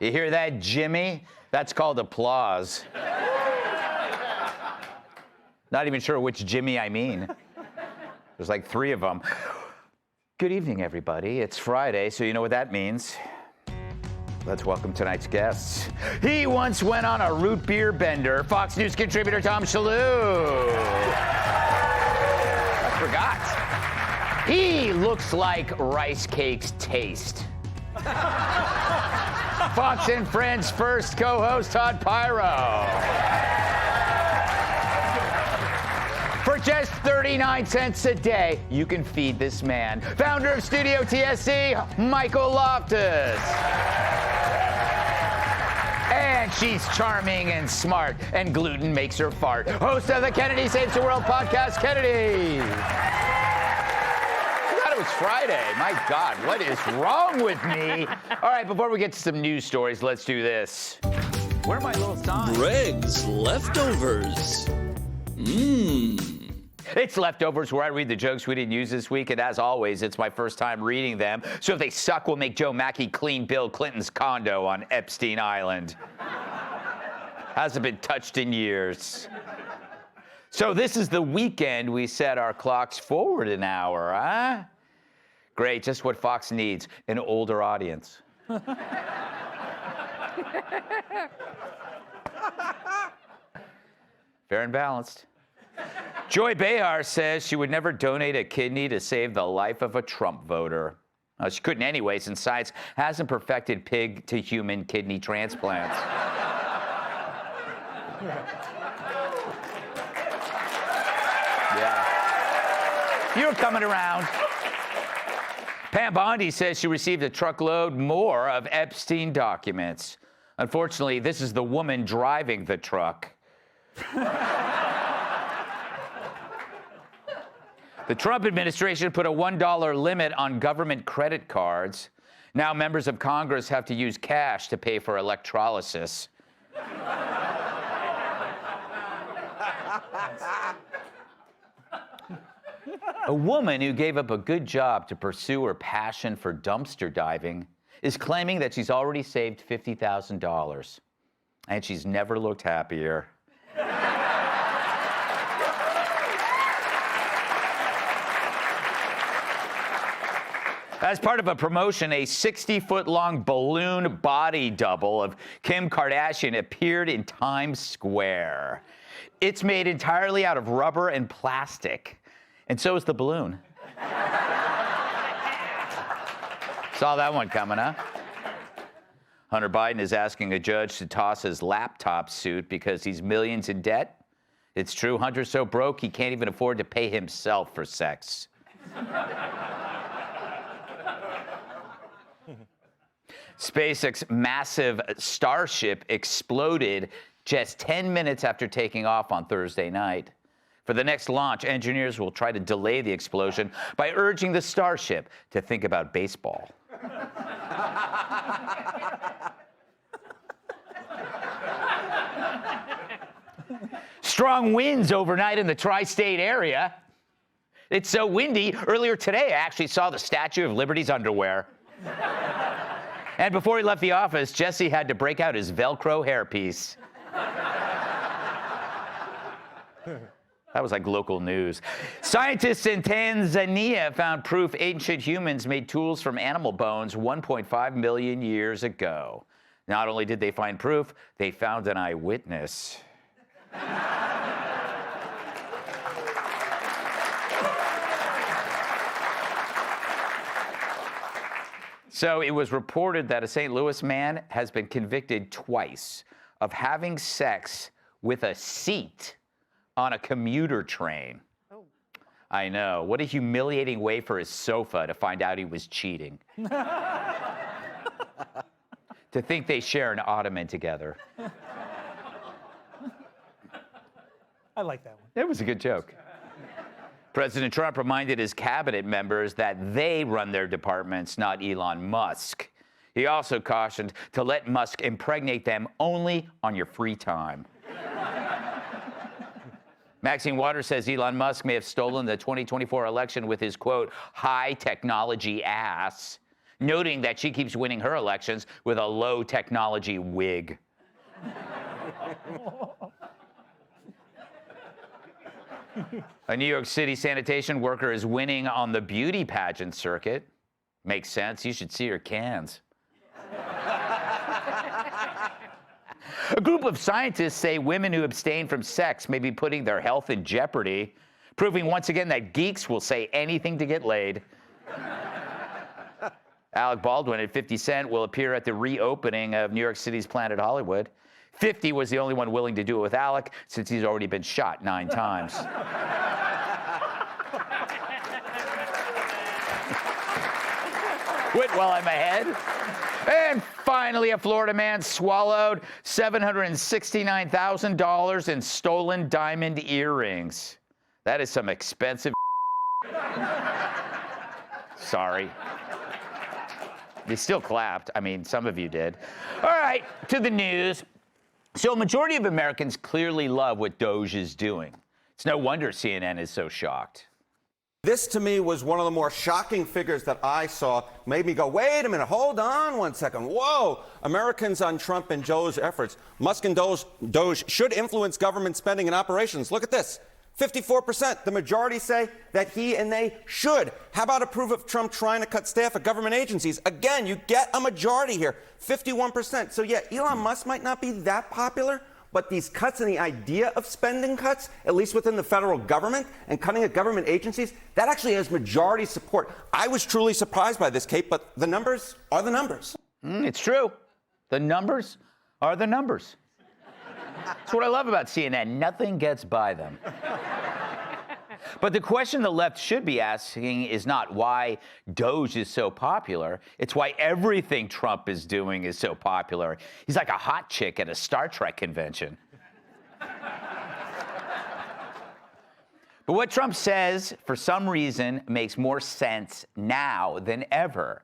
You hear that, Jimmy? That's called applause. Not even sure which Jimmy I mean. There's like 3 of them. Good evening, everybody. It's Friday, so you know what that means. Let's welcome tonight's guests. He once went on a root beer bender. Fox News contributor Tom Shalhoub. I forgot. He looks like rice cakes taste. Fox and Friends first co-host Todd Pyro. For just 39 cents a day, you can feed this man. Founder of Studio TSC, Michael Loftus. And she's charming and smart, and gluten makes her fart. Host of the Kennedy Saves the World podcast, Kennedy. I thought it was Friday. My God, what is wrong with me? All right, before we get to some news stories, let's do this. Where are my little signs? Greg's Leftovers. It's Leftovers, where I read the jokes we didn't use this week, and as always, it's my first time reading them. So if they suck, we'll make Joe Mackey clean Bill Clinton's condo on Epstein Island. Hasn't been touched in years. So this is the weekend we set our clocks forward an hour, huh? Great, just what Fox needs, an older audience. Fair and balanced. Joy Behar says she would never donate a kidney to save the life of a Trump voter. She couldn't anyway, since science hasn't perfected pig-to-human kidney transplants. Yeah. You're coming around. Pam Bondi says she received a truckload more of Epstein documents. Unfortunately, this is the woman driving the truck. The Trump administration put a $1 limit on government credit cards. Now members of Congress have to use cash to pay for electrolysis. A woman who gave up a good job to pursue her passion for dumpster diving is claiming that she's already saved $50,000. And she's never looked happier. As part of a promotion, a 60-foot-long balloon body double of Kim Kardashian appeared in Times Square. It's made entirely out of rubber and plastic, and so is the balloon. Saw that one coming, huh? Hunter Biden is asking a judge to toss his laptop suit because he's millions in debt. It's true, Hunter's so broke he can't even afford to pay himself for sex. SpaceX's massive Starship exploded just 10 minutes after taking off on Thursday night. For the next launch, engineers will try to delay the explosion by urging the Starship to think about baseball. Strong winds overnight in the tri-state area. It's so windy, earlier today I actually saw the Statue of Liberty's underwear. And before he left the office, Jesse had to break out his Velcro hairpiece. That was like local news. Scientists in Tanzania found proof ancient humans made tools from animal bones 1.5 million years ago. Not only did they find proof, they found an eyewitness. So it was reported that a St. Louis man has been convicted twice of having sex with a seat on a commuter train. Oh. I know. What a humiliating way for his sofa to find out he was cheating. To think they share an ottoman together. I like that one. It was a good joke. President Trump reminded his cabinet members that they run their departments, not Elon Musk. He also cautioned to let Musk impregnate them only on your free time. Maxine Waters says Elon Musk may have stolen the 2024 election with his, quote, high technology ass. noting that she keeps winning her elections with a low technology wig. A New York City sanitation worker is winning on the beauty pageant circuit. Makes sense. You should see her cans. A group of scientists say women who abstain from sex may be putting their health in jeopardy, proving once again that geeks will say anything to get laid. Alec Baldwin at 50 Cent will appear at the reopening of New York City's Planet Hollywood. 50 was the only one willing to do it with Alec since he's already been shot 9 times. Quit while I'm ahead. And finally, a Florida man swallowed $769,000 in stolen diamond earrings. That is some expensive. Sorry. You still clapped. I mean, some of you did. All right, to the news. So a majority of Americans clearly love what DOGE is doing. It's no wonder CNN is so shocked. This, to me, was one of the more shocking figures that I saw. Made me go, wait a minute, hold on one second. Whoa, Americans on Trump and Joe's efforts. Musk and DOGE should influence government spending and operations. Look at this, 54%. The majority say that he and they should. How about approve of Trump trying to cut staff at government agencies? Again, you get a majority here, 51%. So yeah, Elon Musk might not be that popular, but these cuts and the idea of spending cuts, at least within the federal government and cutting at government agencies, that actually has majority support. I was truly surprised by this, Kate, but the numbers are the numbers. It's true. The numbers are the numbers. That's what I love about CNN. Nothing gets by them. But the question the left should be asking is not why DOGE is so popular. It's why everything Trump is doing is so popular. He's like a hot chick at a Star Trek convention. But what Trump says, for some reason, makes more sense now than ever,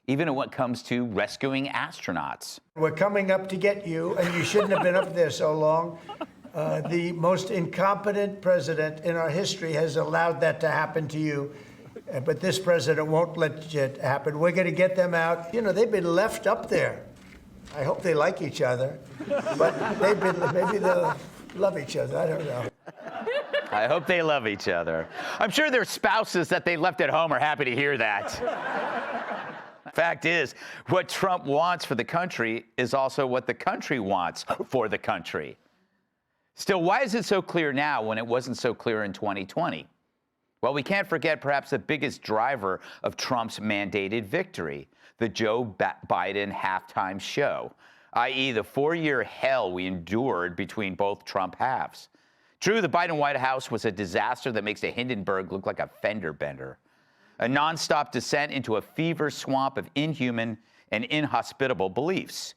even when it comes to rescuing astronauts. We're coming up to get you, and you shouldn't have been up there so long. The most incompetent president in our history has allowed that to happen to you, but this president won't let it happen. We're going to get them out. You know, they've been left up there. I hope they like each other, but maybe they'll love each other. I don't know. I hope they love each other. I'm sure their spouses that they left at home are happy to hear that. Fact is, what Trump wants for the country is also what the country wants for the country. Still, why is it so clear now when it wasn't so clear in 2020? Well, we can't forget perhaps the biggest driver of Trump's mandated victory, the Joe Biden halftime show, i.e. the 4-year hell we endured between both Trump halves. True, the Biden White House was a disaster that makes the Hindenburg look like a fender bender, a nonstop descent into a fever swamp of inhuman and inhospitable beliefs.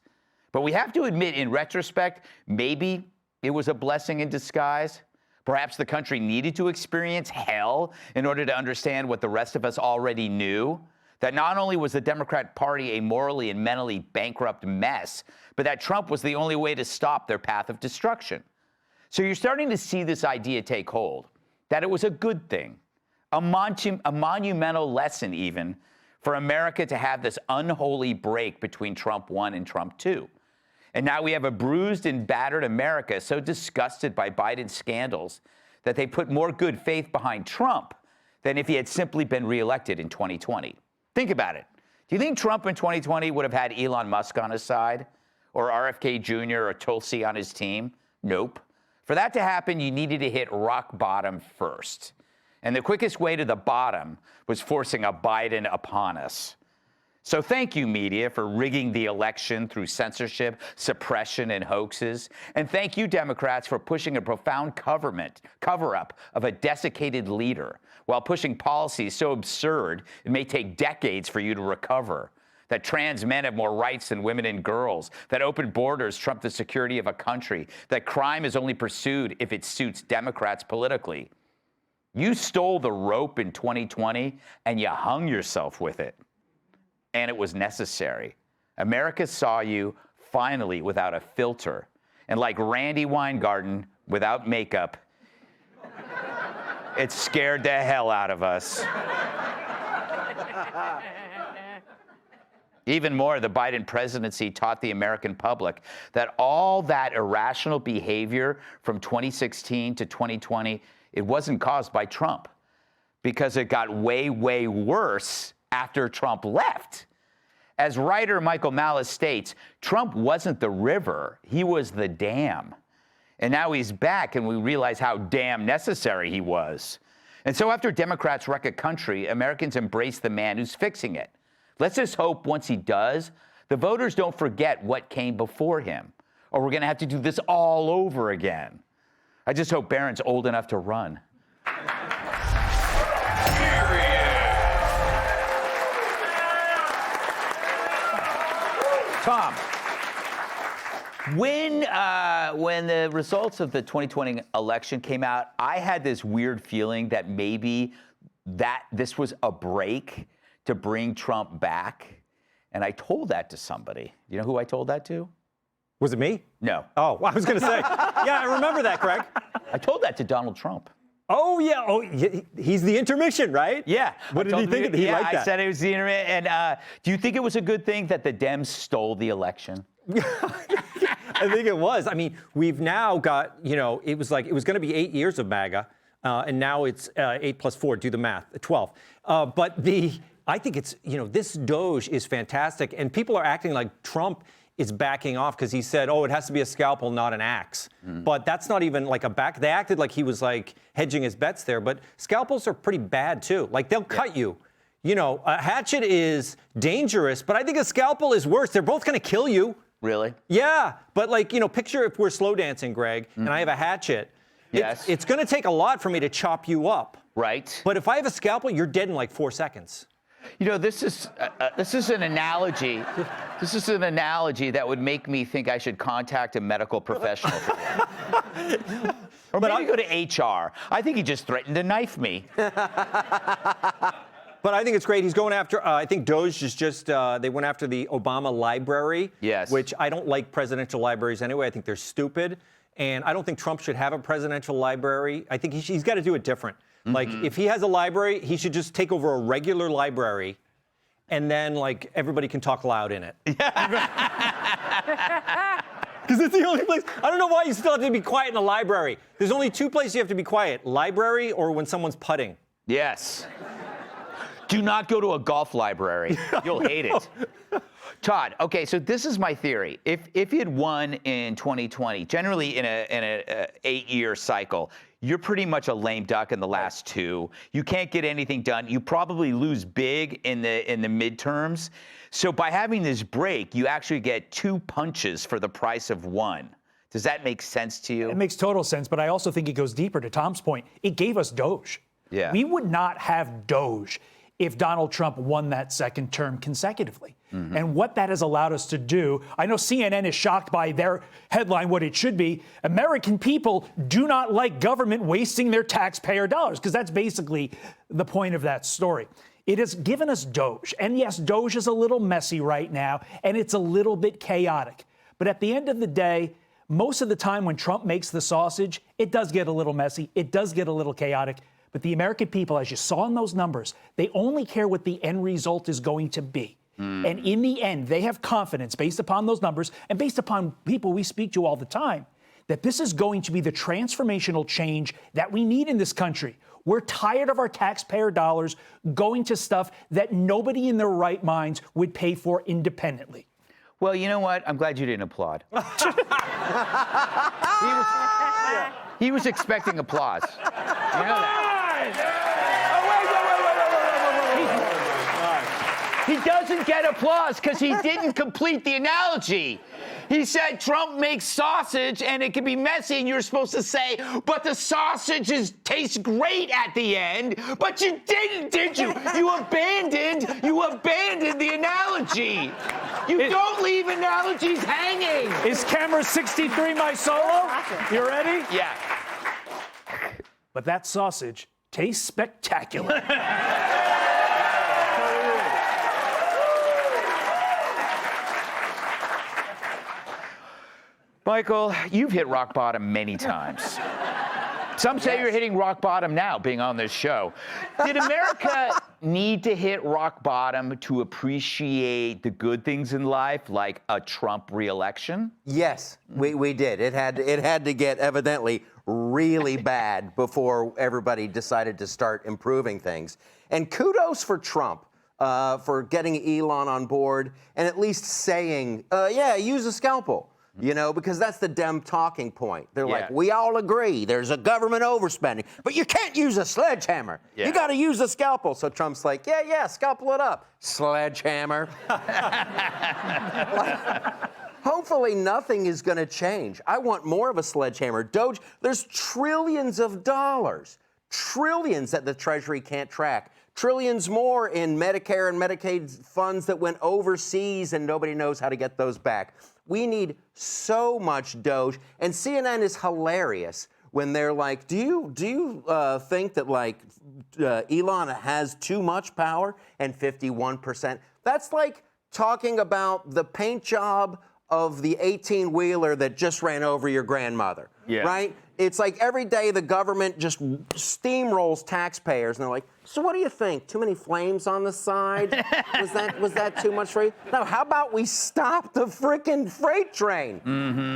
But we have to admit, in retrospect, maybe it was a blessing in disguise. Perhaps the country needed to experience hell in order to understand what the rest of us already knew, that not only was the Democrat Party a morally and mentally bankrupt mess, but that Trump was the only way to stop their path of destruction. So you're starting to see this idea take hold, that it was a good thing, a monumental lesson even, for America to have this unholy break between Trump 1 and Trump 2. And now we have a bruised and battered America so disgusted by Biden's scandals that they put more good faith behind Trump than if he had simply been reelected in 2020. Think about it. Do you think Trump in 2020 would have had Elon Musk on his side, or RFK Jr. or Tulsi on his team? Nope. For that to happen, you needed to hit rock bottom first. And the quickest way to the bottom was forcing a Biden upon us. So thank you, media, for rigging the election through censorship, suppression, and hoaxes. And thank you, Democrats, for pushing a profound cover-up of a desiccated leader while pushing policies so absurd it may take decades for you to recover. That trans men have more rights than women and girls, that open borders trump the security of a country, that crime is only pursued if it suits Democrats politically. You stole the rope in 2020, and you hung yourself with it. And it was necessary. America saw you finally without a filter. And like Randy Weingarten without makeup, it scared the hell out of us. Even more, the Biden presidency taught the American public that all that irrational behavior from 2016 to 2020, it wasn't caused by Trump, because it got way, way worse after Trump left. As writer Michael Malice states, Trump wasn't the river, he was the dam. And now he's back, and we realize how damn necessary he was. And so after Democrats wreck a country, Americans embrace the man who's fixing it. Let's just hope once he does, the voters don't forget what came before him, or we're going to have to do this all over again. I just hope Barron's old enough to run. Tom, when the results of the 2020 election came out, I had this weird feeling that maybe this was a break to bring Trump back. And I told that to somebody. You know who I told that to? Was it me? No. Oh, I was going to say. Yeah, I remember that, Greg. I told that to Donald Trump. Oh, yeah. Oh, he's the intermission, right? Yeah. What did he think? Did he like that? I said it was the intermission. And do you think it was a good thing that the Dems stole the election? I think it was. I mean, we've now got, it was going to be 8 years of MAGA, and now it's 8 plus 4. Do the math, 12. But I think it's, this DOGE is fantastic, and people are acting like Trump is backing off because he said, it has to be a scalpel, not an axe. But that's not even like a back. They acted like he was like hedging his bets there, but scalpels are pretty bad too. Like they'll cut you. A hatchet is dangerous, but I think a scalpel is worse. They're both going to kill you. Really? Yeah, but picture if we're slow dancing, Greg, and I have a hatchet. Yes. It's going to take a lot for me to chop you up. Right. But if I have a scalpel, you're dead in like 4 seconds. This is an analogy. This is an analogy that would make me think I should contact a medical professional for that. Or maybe go to HR. I think he just threatened to knife me. But I think it's great. He's going after, I think DOGE is just, they went after the Obama library. Yes. Which I don't like presidential libraries anyway. I think they're stupid. And I don't think Trump should have a presidential library. I think he's got to do it different. Like, if he has a library, he should just take over a regular library, and then, everybody can talk loud in it. Because it's the only place. I don't know why you still have to be quiet in a library. There's only 2 places you have to be quiet, library or when someone's putting. Yes. Do not go to a golf library. You'll hate it. Todd, okay, so this is my theory. If he had won in 2020, generally in a 8-year cycle, you're pretty much a lame duck in the last 2. You can't get anything done. You probably lose big in the midterms. So by having this break, you actually get 2 punches for the price of 1. Does that make sense to you? It makes total sense, but I also think it goes deeper. To Tom's point, it gave us DOGE. Yeah. We would not have DOGE if Donald Trump won that second term consecutively. And what that has allowed us to do, I know CNN is shocked by their headline, what it should be. American people do not like government wasting their taxpayer dollars, because that's basically the point of that story. It has given us DOGE. And yes, DOGE is a little messy right now, and it's a little bit chaotic. But at the end of the day, most of the time when Trump makes the sausage, it does get a little messy. It does get a little chaotic. But the American people, as you saw in those numbers, they only care what the end result is going to be. And in the end, they have confidence based upon those numbers and based upon people we speak to all the time, that this is going to be the transformational change that we need in this country. We're tired of our taxpayer dollars going to stuff that nobody in their right minds would pay for independently. Well, you know what? I'm glad you didn't applaud. He was expecting applause. You know that. He doesn't get applause because he didn't complete the analogy. He said Trump makes sausage and it can be messy, and you're supposed to say, but the sausages taste great at the end. But you didn't, did you? You abandoned the analogy. You don't leave analogies hanging. Is camera 63 my solo? You ready? Yeah. But that sausage tastes spectacular. Michael, you've hit rock bottom many times. Some say you're hitting rock bottom now, being on this show. Did America need to hit rock bottom to appreciate the good things in life, like a Trump re-election? Yes, we did. It had to get evidently really bad before everybody decided to start improving things. And kudos for Trump for getting Elon on board and at least saying, yeah, use a scalpel. You know, because that's the Dem talking point. They're like, we all agree there's a government overspending, but you can't use a sledgehammer. You got to use a scalpel. So Trump's like, yeah, scalpel it up. Sledgehammer. Hopefully nothing is going to change. I want more of a sledgehammer. DOGE, there's trillions of dollars, trillions that the Treasury can't track. Trillions more in Medicare and Medicaid funds that went overseas and nobody knows how to get those back. We need so much DOGE, and CNN is hilarious when they're like, do you think that like Elon has too much power? And 51%. That's like talking about the paint job of the 18-wheeler that just ran over your grandmother, right? It's like every day the government just steamrolls taxpayers, and they're like, so what do you think? Too many flames on the side? Was that too much for you? No, how about we stop the frickin' freight train?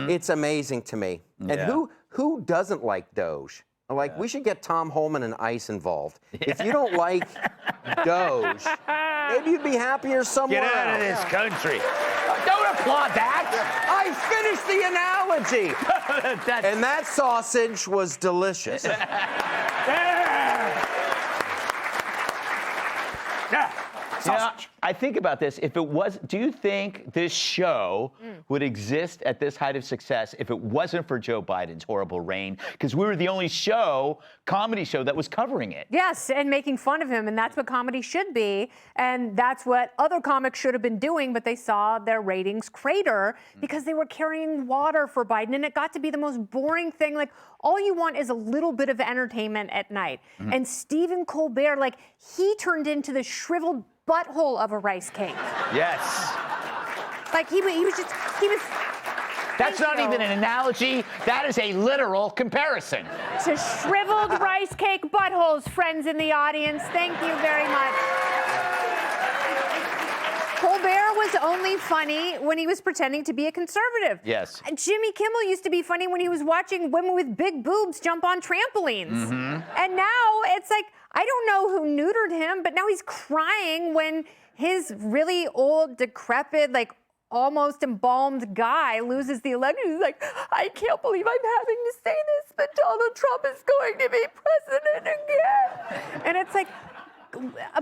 It's amazing to me. And who doesn't like DOGE? Like, we should get Tom Holman and ICE involved. If you don't like DOGE, maybe you'd be happier somewhere else. Get out of this country. Don't applaud that. I finished the analogy. And that sausage was delicious. I think about this. If it was, do you think this show would exist at this height of success if it wasn't for Joe Biden's horrible reign? Because we were the only comedy show that was covering it. Yes, and making fun of him, and that's what comedy should be, and that's what other comics should have been doing, but they saw their ratings crater because they were carrying water for Biden, and it got to be the most boring thing. Like, all you want is a little bit of entertainment at night. And Stephen Colbert, like, he turned into the shriveled butthole of a rice cake. Yes. Like, he was. That's not even an analogy. That is a literal comparison. To shriveled rice cake buttholes, friends in the audience. Thank you very much. Colbert was only funny when he was pretending to be a conservative. Yes. Jimmy Kimmel used to be funny when he was watching women with big boobs jump on trampolines. And now it's like, I don't know who neutered him, but now he's crying when his really old, decrepit, like almost embalmed guy loses the election. He's like, I can't believe I'm having to say this, but Donald Trump is going to be president again. And it's like,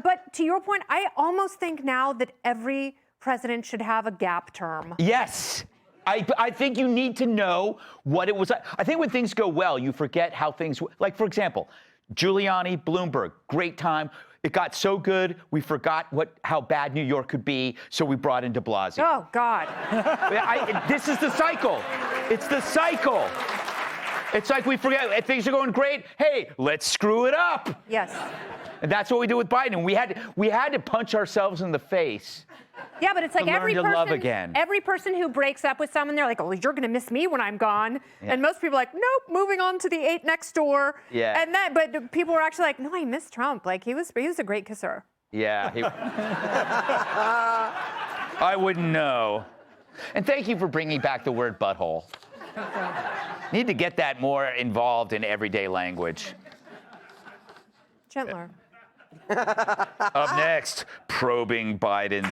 but to your point, I almost think now that every president should have a gap term. Yes. I think you need to know what it was like. I think when things go well, you forget how things, like, for example, Giuliani, Bloomberg, great time. It got so good, we forgot how bad New York could be, so we brought in de Blasio. Oh, God. This is the cycle. It's the cycle. It's like we forget, if things are going great, hey, let's screw it up. Yes. And that's what we do with Biden. We had to punch ourselves in the face. Yeah, but it's like every person who breaks up with someone, they're like, oh, you're going to miss me when I'm gone. Yeah. And most people are like, nope, moving on to the 8 next door. Yeah. And but people were actually like, no, I miss Trump. Like, he was a great kisser. Yeah. I wouldn't know. And thank you for bringing back the word butthole. Need to get that more involved in everyday language. Gentler. Up next, probing Biden.